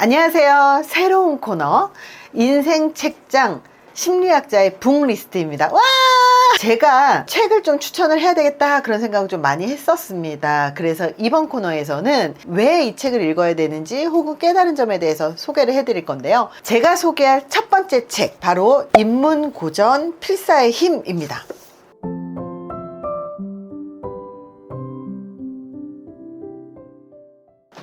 안녕하세요. 새로운 코너 인생 책장 심리학자의 북리스트입니다. 와! 제가 책을 좀 추천을 해야 되겠다 그런 생각을 좀 많이 했었습니다. 그래서 이번 코너에서는 왜 이 책을 읽어야 되는지 혹은 깨달은 점에 대해서 소개를 해드릴 건데요. 제가 소개할 첫 번째 책 바로 인문고전 필사의 힘입니다.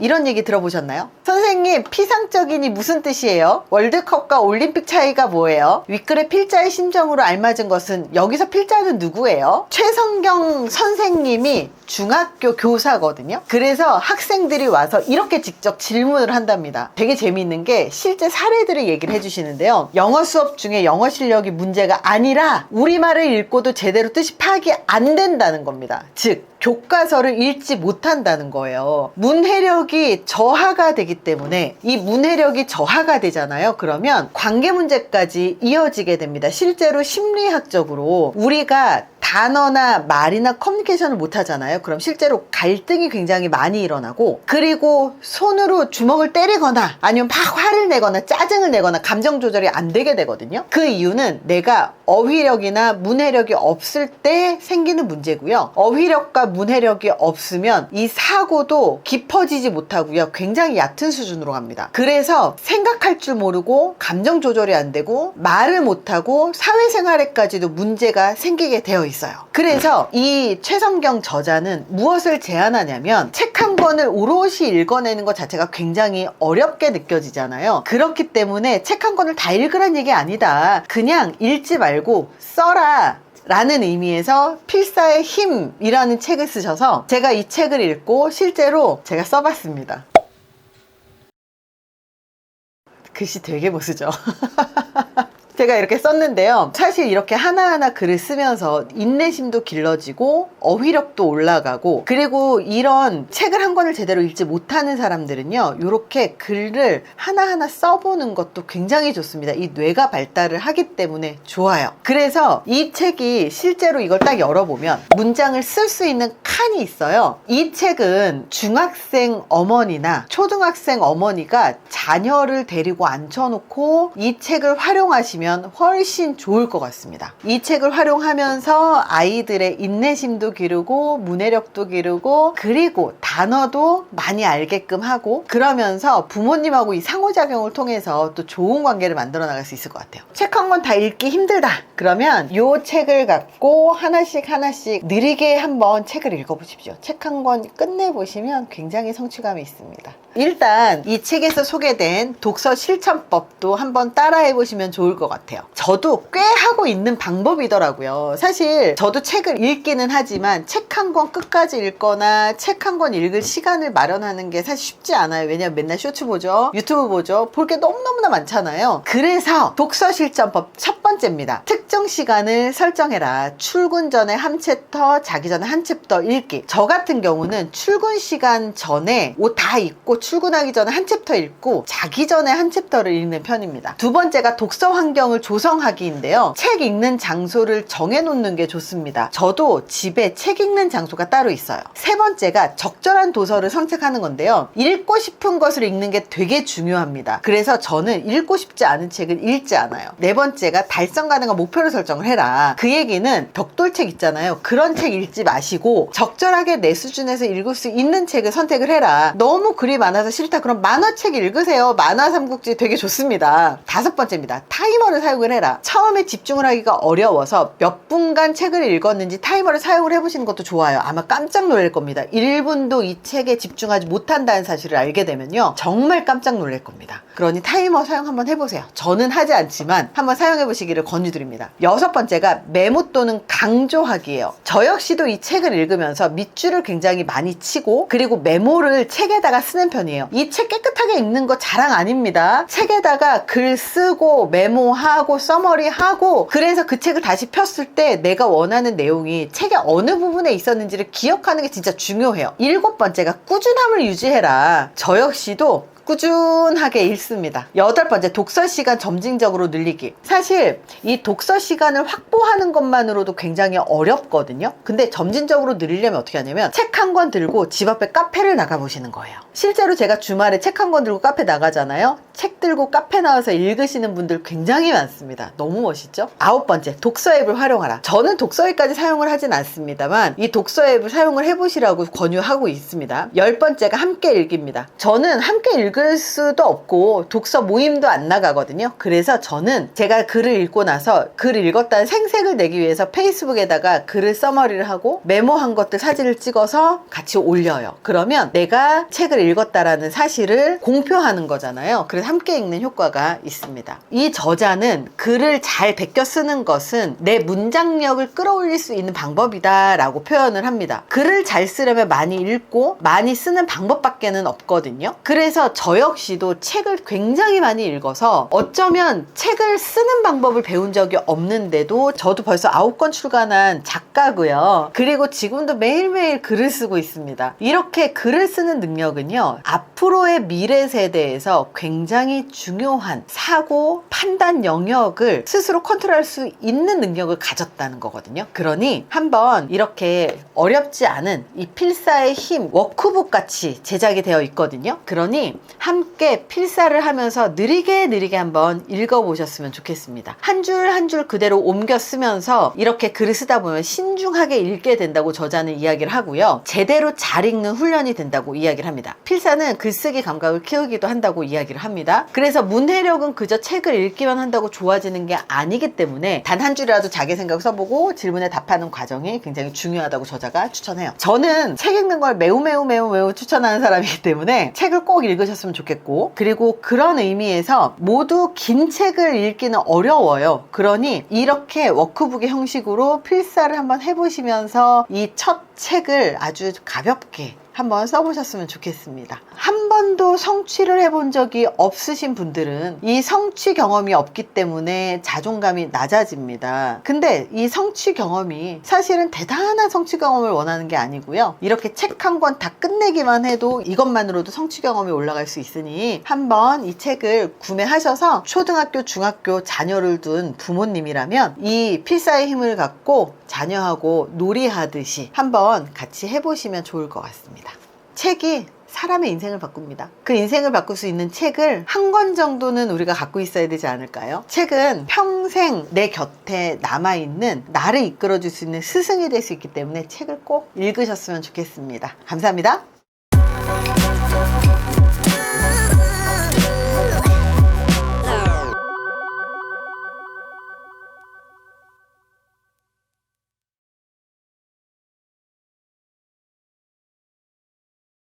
이런 얘기 들어보셨나요? 선생님, 피상적이니 무슨 뜻이에요? 월드컵과 올림픽 차이가 뭐예요? 윗글의 필자의 심정으로 알맞은 것은 여기서 필자는 누구예요? 최성경 선생님이 중학교 교사거든요. 그래서 학생들이 와서 이렇게 직접 질문을 한답니다. 되게 재미있는 게 실제 사례들을 얘기를 해주시는데요. 영어 수업 중에 영어 실력이 문제가 아니라 우리말을 읽고도 제대로 뜻이 파악이 안 된다는 겁니다. 즉 교과서를 읽지 못한다는 거예요. 문해력이 저하가 되기 때문에 이 문해력이 저하가 되잖아요. 그러면 관계 문제까지 이어지게 됩니다. 실제로 심리학적으로 우리가 단어나 말이나 커뮤니케이션을 못 하잖아요. 그럼 실제로 갈등이 굉장히 많이 일어나고, 그리고 손으로 주먹을 때리거나 아니면 막 화를 내거나 짜증을 내거나 감정 조절이 안 되게 되거든요. 그 이유는 내가 어휘력이나 문해력이 없을 때 생기는 문제고요. 어휘력과 문해력이 없으면 이 사고도 깊어지지 못하고요. 굉장히 얕은 수준으로 갑니다. 그래서 생각할 줄 모르고 감정 조절이 안 되고 말을 못하고 사회생활에까지도 문제가 생기게 되어 있어요. 그래서 이 최성경 저자는 무엇을 제안하냐면 책 한 권을 오롯이 읽어내는 것 자체가 굉장히 어렵게 느껴지잖아요. 그렇기 때문에 책 한 권을 다 읽으란 얘기 아니다. 그냥 읽지 말고 써라 라는 의미에서 필사의 힘이라는 책을 쓰셔서 제가 이 책을 읽고 실제로 제가 써봤습니다. 글씨 되게 못 쓰죠. 제가 이렇게 썼는데요. 사실 이렇게 하나하나 글을 쓰면서 인내심도 길러지고 어휘력도 올라가고, 그리고 이런 책을 한 권을 제대로 읽지 못하는 사람들은요, 이렇게 글을 하나하나 써보는 것도 굉장히 좋습니다. 이 뇌가 발달을 하기 때문에 좋아요. 그래서 이 책이 실제로 이걸 딱 열어보면 문장을 쓸 수 있는 칸이 있어요. 이 책은 중학생 어머니나 초등학생 어머니가 자녀를 데리고 앉혀놓고 이 책을 활용하시면 훨씬 좋을 것 같습니다. 이 책을 활용하면서 아이들의 인내심도 기르고 문해력도 기르고, 그리고 단어도 많이 알게끔 하고, 그러면서 부모님하고 이 상호작용을 통해서 또 좋은 관계를 만들어 나갈 수 있을 것 같아요. 책 한 권 다 읽기 힘들다 그러면 이 책을 갖고 하나씩 느리게 한번 책을 읽어보십시오. 책 한 권 끝내보시면 굉장히 성취감이 있습니다. 일단 이 책에서 소개된 독서 실천법도 한번 따라해 보시면 좋을 것 같아요. 저도 꽤 하고 있는 방법이더라고요. 사실 저도 책을 읽기는 하지만 책 한 권 끝까지 읽거나 책 한 권 읽을 시간을 마련하는 게 사실 쉽지 않아요. 왜냐면 맨날 쇼츠 보죠, 유튜브 보죠, 볼 게 너무너무나 많잖아요. 그래서 독서 실천법 첫 번째입니다. 특정 시간을 설정해라. 출근 전에 한 챕터, 자기 전에 한 챕터 읽기. 저 같은 경우는 출근 시간 전에 옷 다 입고 출근하기 전에 한 챕터 읽고 자기 전에 한 챕터를 읽는 편입니다. 두 번째가 독서 환경을 조성하기인데요. 책 읽는 장소를 정해놓는 게 좋습니다. 저도 집에 책 읽는 장소가 따로 있어요. 세 번째가 적절한 도서를 선택하는 건데요. 읽고 싶은 것을 읽는 게 되게 중요합니다. 그래서 저는 읽고 싶지 않은 책을 읽지 않아요. 네 번째가 달성 가능한 목표를 설정을 해라. 그 얘기는 벽돌책 있잖아요. 그런 책 읽지 마시고 적절하게 내 수준에서 읽을 수 있는 책을 선택을 해라. 너무 글이 많아서 싫다 그럼 만화책 읽으세요. 만화 삼국지 되게 좋습니다. 다섯 번째입니다. 타이머를 사용을 해라. 처음에 집중을 하기가 어려워서 몇 분간 책을 읽었는지 타이머를 사용을 해보시는 것도 좋아요. 아마 깜짝 놀랄 겁니다. 1분도 이 책에 집중하지 못한다는 사실을 알게 되면요, 정말 깜짝 놀랄 겁니다. 그러니 타이머 사용 한번 해보세요. 저는 하지 않지만 한번 사용해 보시기를 권유드립니다. 여섯 번째가 메모 또는 강조하기예요. 저 역시도 이 책을 읽으면서 밑줄을 굉장히 많이 치고, 그리고 메모를 책에다가 쓰는 편이에요. 이 책 깨끗하게 읽는 거 자랑 아닙니다. 책에다가 글 쓰고 메모하고 서머리하고, 그래서 그 책을 다시 폈을 때 내가 원하는 내용이 책의 어느 부분에 있었는지를 기억하는 게 진짜 중요해요. 일곱 번째가 꾸준함을 유지해라. 저 역시도 꾸준하게 읽습니다. 8번째, 독서 시간 점진적으로 늘리기. 사실 이 독서 시간을 확보하는 것만으로도 굉장히 어렵거든요. 근데 점진적으로 늘리려면 어떻게 하냐면 책 한 권 들고 집 앞에 카페를 나가보시는 거예요. 실제로 제가 주말에 책 한 권 들고 카페 나가잖아요. 책 들고 카페 나와서 읽으시는 분들 굉장히 많습니다. 너무 멋있죠? 9번째, 독서 앱을 활용하라. 저는 독서 앱까지 사용을 하진 않습니다만 이 독서 앱을 사용을 해보시라고 권유하고 있습니다. 10번째가 함께 읽기입니다. 저는 함께 읽을 수도 없고 독서 모임도 안 나가거든요. 그래서 저는 제가 글을 읽고 나서 글을 읽었다는 생색을 내기 위해서 페이스북에다가 글을 써머리를 하고 메모한 것들 사진을 찍어서 같이 올려요. 그러면 내가 책을 읽었다라는 사실을 공표하는 거잖아요. 그래서 함께 읽는 효과가 있습니다. 이 저자는 글을 잘 베껴 쓰는 것은 내 문장력을 끌어올릴 수 있는 방법이다 라고 표현을 합니다. 글을 잘 쓰려면 많이 읽고 많이 쓰는 방법밖에는 없거든요. 그래서 저 역시도 책을 굉장히 많이 읽어서 어쩌면 책을 쓰는 방법을 배운 적이 없는데도 저도 벌써 9권 출간한 작가고요. 그리고 지금도 매일매일 글을 쓰고 있습니다. 이렇게 글을 쓰는 능력은요, 앞으로의 미래 세대에서 굉장히 중요한 사고, 판단 영역을 스스로 컨트롤할 수 있는 능력을 가졌다는 거거든요. 그러니 한번 이렇게 어렵지 않은 이 필사의 힘 워크북 같이 제작이 되어 있거든요. 그러니 함께 필사를 하면서 느리게 한번 읽어보셨으면 좋겠습니다. 한 줄 한 줄 그대로 옮겨 쓰면서 이렇게 글을 쓰다 보면 신중하게 읽게 된다고 저자는 이야기를 하고요. 제대로 잘 읽는 훈련이 된다고 이야기를 합니다. 필사는 글쓰기 감각을 키우기도 한다고 이야기를 합니다. 그래서 문해력은 그저 책을 읽기만 한다고 좋아지는 게 아니기 때문에 단 한 줄이라도 자기 생각 써보고 질문에 답하는 과정이 굉장히 중요하다고 저자가 추천해요. 저는 책 읽는 걸 매우 추천하는 사람이기 때문에 책을 꼭 읽으셨으면 좋겠고, 그리고 그런 의미에서 모두 긴 책을 읽기는 어려워요. 그러니 이렇게 워크북의 형식으로 필사를 한번 해보시면서 이 첫 책을 아주 가볍게 한번 써보셨으면 좋겠습니다. 한 번도 성취를 해본 적이 없으신 분들은 이 성취 경험이 없기 때문에 자존감이 낮아집니다. 근데 이 성취 경험이 사실은 대단한 성취 경험을 원하는 게 아니고요. 이렇게 책 한 권 다 끝내기만 해도 이것만으로도 성취 경험이 올라갈 수 있으니 한번 이 책을 구매하셔서 초등학교, 중학교 자녀를 둔 부모님이라면 이 필사의 힘을 갖고 자녀하고 놀이하듯이 한번 같이 해보시면 좋을 것 같습니다. 책이 사람의 인생을 바꿉니다. 그 인생을 바꿀 수 있는 책을 한 권 정도는 우리가 갖고 있어야 되지 않을까요? 책은 평생 내 곁에 남아있는 나를 이끌어줄 수 있는 스승이 될 수 있기 때문에 책을 꼭 읽으셨으면 좋겠습니다. 감사합니다.